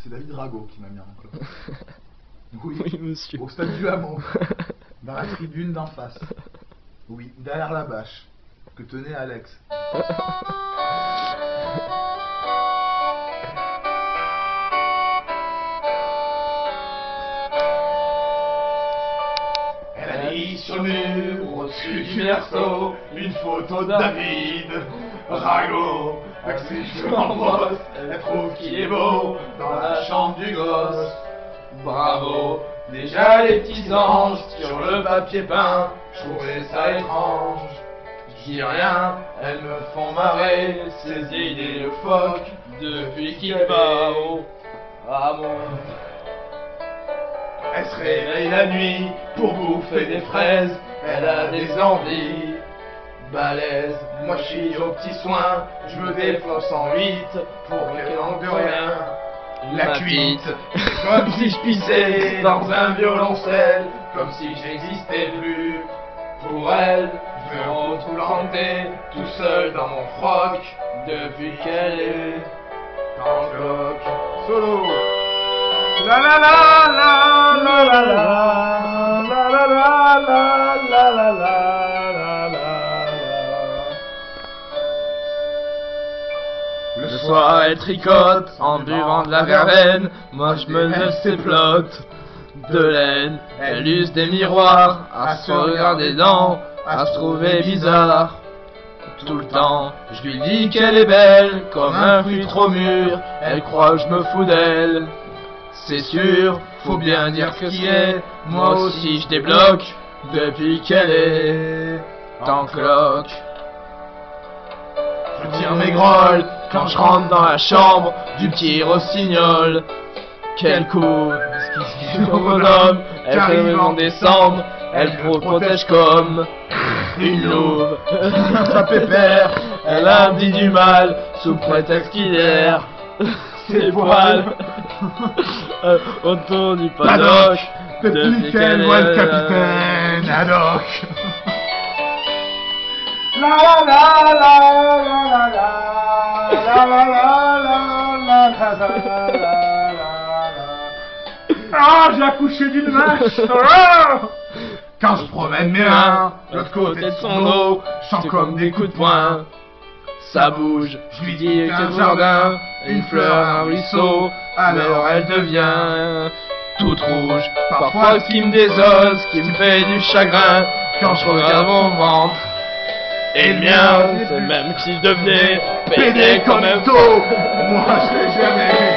C'est David Rago qui m'a mis en clope. Oui, Oui, monsieur. au stade du Hameau, dans la tribune d'en face. Oui, derrière la bâche que tenait Alex. Elle a mis sur le mur, au-dessus du berceau, une photo de David Rago. Avec ses cheveux en brosse, elle trouve qu'il est beau dans la chambre du gosse. Bravo, déjà les petits anges sur le papier peint, je trouvais ça étrange. Je dis rien, elles me font marrer, ces idées de phoque, depuis qu'il va au hameau. Elle se réveille la nuit pour bouffer des fraises, elle a des envies balèzes. Moi je suis aux petits soins, je me défonce en 8 pour qu'elle manque de rien. La cuite, c'est comme si je pissais dans un violoncelle, comme si j'existais plus. Pour elle, je me retrouve planté, tout seul dans mon froc, depuis qu'elle est en cloque. Solo. La la la la la la la la la la la la la la la. Le soir, elle tricote en buvant de la verveine. Moi, je me laisse ses plottes de laine. Elle use des miroirs à se regarder dans, à se trouver bizarre. Tout le temps, je lui dis qu'elle est belle, comme un fruit trop mûr. Elle croit que je me fous d'elle. C'est sûr, faut bien dire ce qui est. Moi aussi, je débloque depuis qu'elle est en cloque. Je tire mes grolles quand je rentre dans la chambre du petit rossignol. Quel coup, ce bonhomme, elle fait en décembre, elle protège comme une louve. Sa pépère, elle a dit du mal, sous prétexte qu'il erre ses poils autour du paddock, depuis qu'elle voit le capitaine Haddock. La la la la la la la la la la la la. Ah, j'ai accouché d'une vache. Quand je promène mes mains de l'autre côté de son dos, je sens comme des coups de poing. Ça bouge, je lui dis qu'un jardin, une fleur, un ruisseau, alors elle devient toute rouge. Parfois ce qui me désole, ce qui me fait du chagrin, quand je regarde mon ventre. Et le mien, c'est même si je devenais pédé comme un taupe. Moi je l'ai jamais vu.